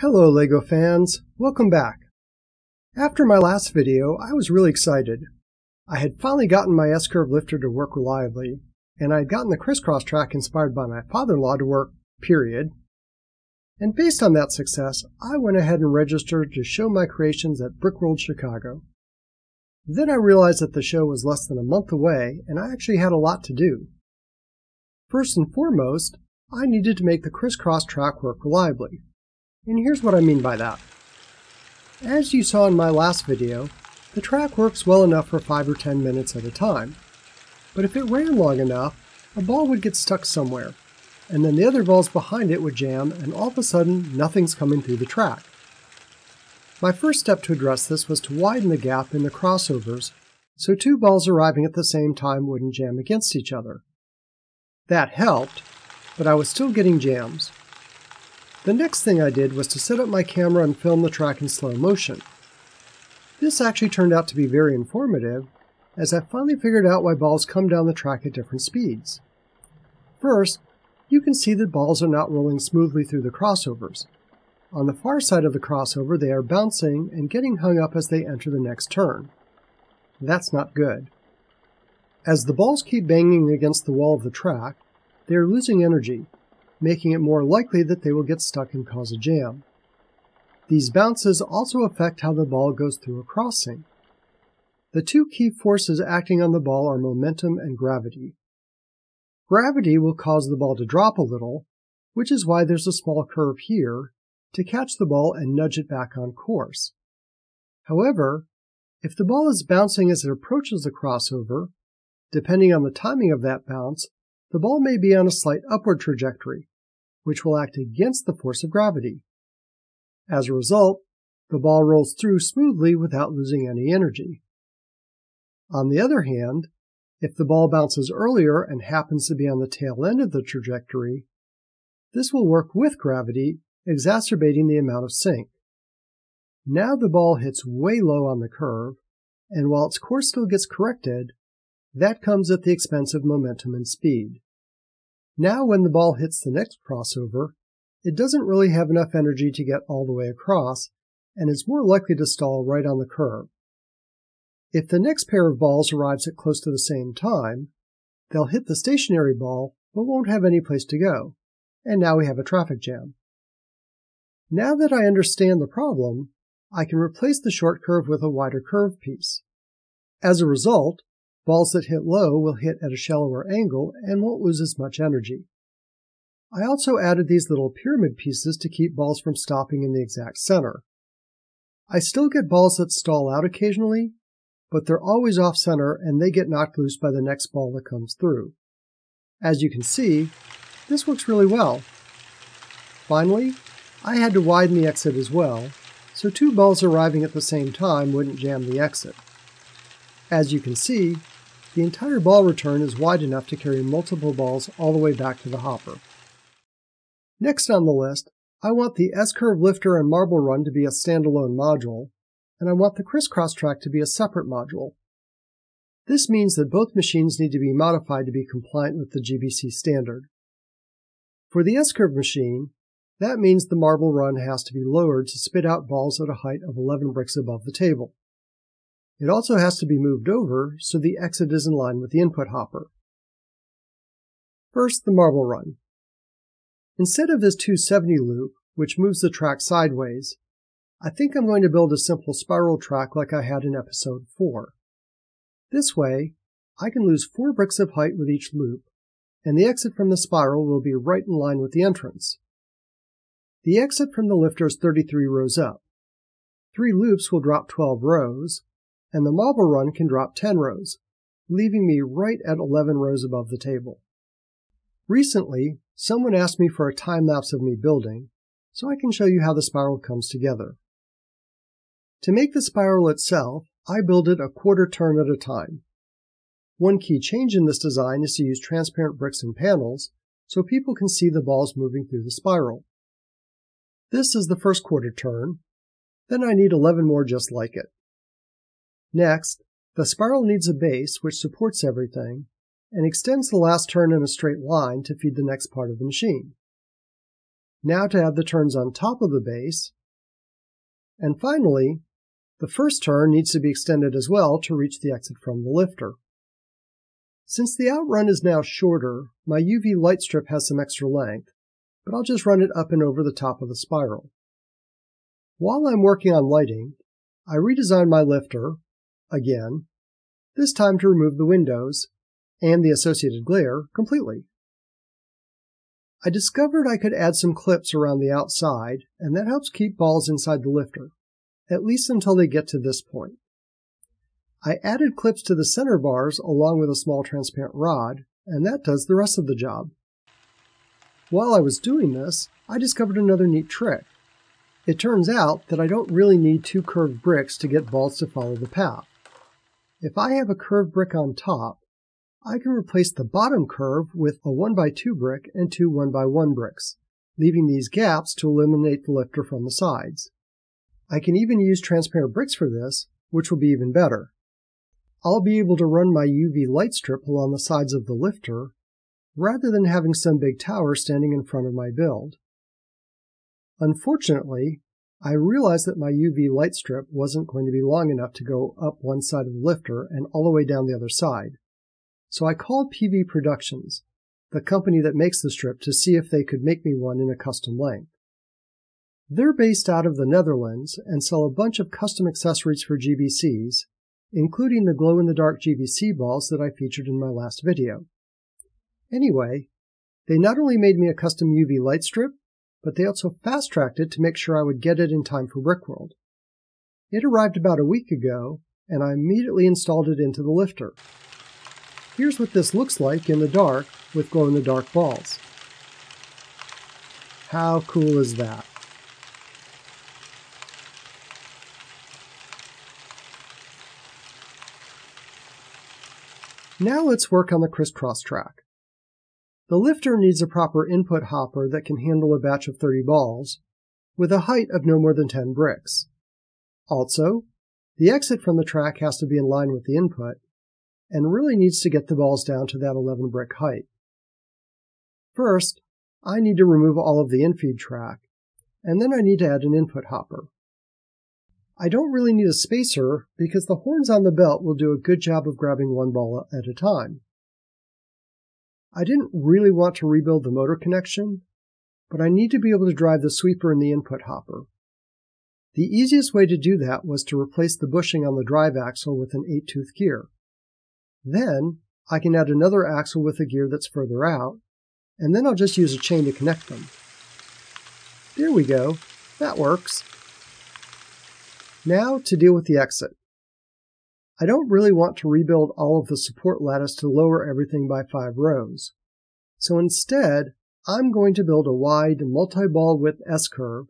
Hello LEGO fans, welcome back. After my last video, I was really excited. I had finally gotten my S-curve lifter to work reliably, and I had gotten the crisscross track inspired by my father-in-law to work, period. And based on that success, I went ahead and registered to show my creations at Brickworld Chicago. Then I realized that the show was less than a month away, and I actually had a lot to do. First and foremost, I needed to make the crisscross track work reliably. And here's what I mean by that. As you saw in my last video, the track works well enough for 5 or 10 minutes at a time. But if it ran long enough, a ball would get stuck somewhere, and then the other balls behind it would jam, and all of a sudden, nothing's coming through the track. My first step to address this was to widen the gap in the crossovers so two balls arriving at the same time wouldn't jam against each other. That helped, but I was still getting jams. The next thing I did was to set up my camera and film the track in slow motion. This actually turned out to be very informative, as I finally figured out why balls come down the track at different speeds. First, you can see that balls are not rolling smoothly through the crossovers. On the far side of the crossover, they are bouncing and getting hung up as they enter the next turn. That's not good. As the balls keep banging against the wall of the track, they are losing energy, making it more likely that they will get stuck and cause a jam. These bounces also affect how the ball goes through a crossing. The two key forces acting on the ball are momentum and gravity. Gravity will cause the ball to drop a little, which is why there's a small curve here to catch the ball and nudge it back on course. However, if the ball is bouncing as it approaches the crossover, depending on the timing of that bounce, the ball may be on a slight upward trajectory, which will act against the force of gravity. As a result, the ball rolls through smoothly without losing any energy. On the other hand, if the ball bounces earlier and happens to be on the tail end of the trajectory, this will work with gravity, exacerbating the amount of sink. Now the ball hits way low on the curve, and while its course still gets corrected, that comes at the expense of momentum and speed. Now when the ball hits the next crossover, it doesn't really have enough energy to get all the way across, and is more likely to stall right on the curve. If the next pair of balls arrives at close to the same time, they'll hit the stationary ball, but won't have any place to go, and now we have a traffic jam. Now that I understand the problem, I can replace the short curve with a wider curve piece. As a result, balls that hit low will hit at a shallower angle and won't lose as much energy. I also added these little pyramid pieces to keep balls from stopping in the exact center. I still get balls that stall out occasionally, but they're always off-center and they get knocked loose by the next ball that comes through. As you can see, this works really well. Finally, I had to widen the exit as well, so two balls arriving at the same time wouldn't jam the exit. As you can see, the entire ball return is wide enough to carry multiple balls all the way back to the hopper. Next on the list, I want the S-curve lifter and marble run to be a standalone module, and I want the crisscross track to be a separate module. This means that both machines need to be modified to be compliant with the GBC standard. For the S-curve machine, that means the marble run has to be lowered to spit out balls at a height of 11 bricks above the table. It also has to be moved over so the exit is in line with the input hopper. First, the marble run. Instead of this 270 loop, which moves the track sideways, I think I'm going to build a simple spiral track like I had in episode 4. This way, I can lose 4 bricks of height with each loop, and the exit from the spiral will be right in line with the entrance. The exit from the lifter is 33 rows up. 3 loops will drop 12 rows, and the marble run can drop 10 rows, leaving me right at 11 rows above the table. Recently, someone asked me for a time-lapse of me building, so I can show you how the spiral comes together. To make the spiral itself, I build it a quarter turn at a time. One key change in this design is to use transparent bricks and panels, so people can see the balls moving through the spiral. This is the first quarter turn, then I need 11 more just like it. Next, the spiral needs a base which supports everything, and extends the last turn in a straight line to feed the next part of the machine. Now to add the turns on top of the base. And finally, the first turn needs to be extended as well to reach the exit from the lifter. Since the outrun is now shorter, my UV light strip has some extra length, but I'll just run it up and over the top of the spiral. While I'm working on lighting, I redesigned my lifter, again, this time to remove the windows and the associated glare completely. I discovered I could add some clips around the outside, and that helps keep balls inside the lifter, at least until they get to this point. I added clips to the center bars along with a small transparent rod, and that does the rest of the job. While I was doing this, I discovered another neat trick. It turns out that I don't really need two curved bricks to get balls to follow the path. If I have a curved brick on top, I can replace the bottom curve with a 1x2 brick and two 1x1 bricks, leaving these gaps to eliminate the lifter from the sides. I can even use transparent bricks for this, which will be even better. I'll be able to run my UV light strip along the sides of the lifter, rather than having some big tower standing in front of my build. Unfortunately, I realized that my UV light strip wasn't going to be long enough to go up one side of the lifter and all the way down the other side. So I called PV Productions, the company that makes the strip, to see if they could make me one in a custom length. They're based out of the Netherlands and sell a bunch of custom accessories for GBCs, including the glow-in-the-dark GBC balls that I featured in my last video. Anyway, they not only made me a custom UV light strip, but they also fast-tracked it to make sure I would get it in time for Brickworld. It arrived about a week ago, and I immediately installed it into the lifter. Here's what this looks like in the dark with glow-in-the-dark balls. How cool is that? Now let's work on the crisscross track. The lifter needs a proper input hopper that can handle a batch of 30 balls, with a height of no more than 10 bricks. Also, the exit from the track has to be in line with the input, and really needs to get the balls down to that 11 brick height. First, I need to remove all of the infeed track, and then I need to add an input hopper. I don't really need a spacer because the horns on the belt will do a good job of grabbing one ball at a time. I didn't really want to rebuild the motor connection, but I need to be able to drive the sweeper in the input hopper. The easiest way to do that was to replace the bushing on the drive axle with an 8-tooth gear. Then, I can add another axle with a gear that's further out, and then I'll just use a chain to connect them. There we go, that works. Now to deal with the exit. I don't really want to rebuild all of the support lattice to lower everything by 5 rows. So instead, I'm going to build a wide multi-ball width S-curve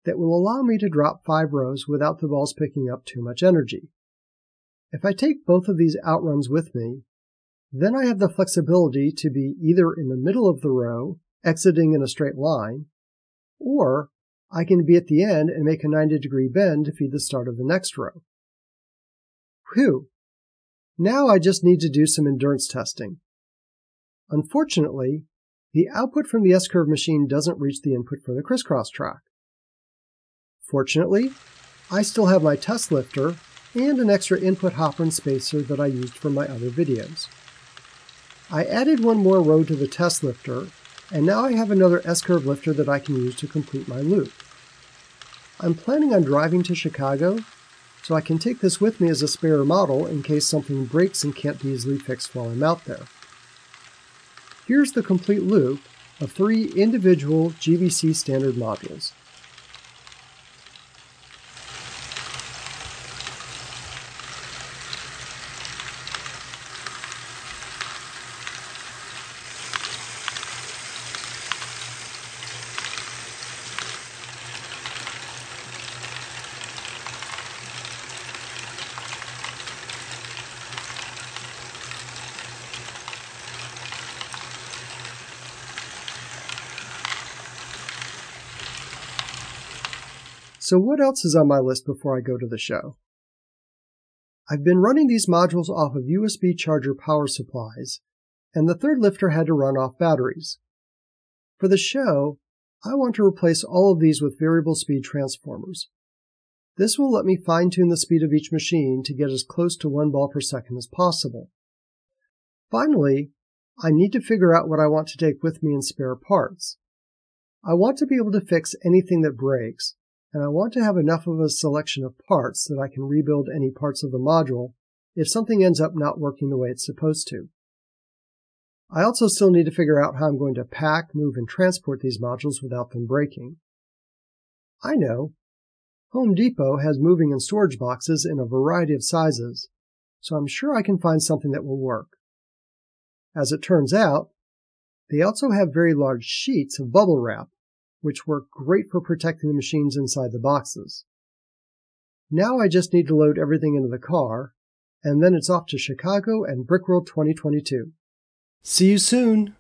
that will allow me to drop 5 rows without the balls picking up too much energy. If I take both of these outruns with me, then I have the flexibility to be either in the middle of the row, exiting in a straight line, or I can be at the end and make a 90-degree bend to feed the start of the next row. Whew! Now I just need to do some endurance testing. Unfortunately, the output from the S-curve machine doesn't reach the input for the crisscross track. Fortunately, I still have my test lifter and an extra input hopper and spacer that I used for my other videos. I added one more row to the test lifter, and now I have another S-curve lifter that I can use to complete my loop. I'm planning on driving to Chicago, so I can take this with me as a spare model in case something breaks and can't be easily fixed while I'm out there. Here's the complete loop of 3 individual GBC standard modules. So what else is on my list before I go to the show? I've been running these modules off of USB charger power supplies, and the third lifter had to run off batteries. For the show, I want to replace all of these with variable speed transformers. This will let me fine-tune the speed of each machine to get as close to 1 ball per second as possible. Finally, I need to figure out what I want to take with me in spare parts. I want to be able to fix anything that breaks, and I want to have enough of a selection of parts that I can rebuild any parts of the module if something ends up not working the way it's supposed to. I also still need to figure out how I'm going to pack, move, and transport these modules without them breaking. I know. Home Depot has moving and storage boxes in a variety of sizes, so I'm sure I can find something that will work. As it turns out, they also have very large sheets of bubble wrap, which work great for protecting the machines inside the boxes. Now I just need to load everything into the car, and then it's off to Chicago and Brickworld 2022. See you soon!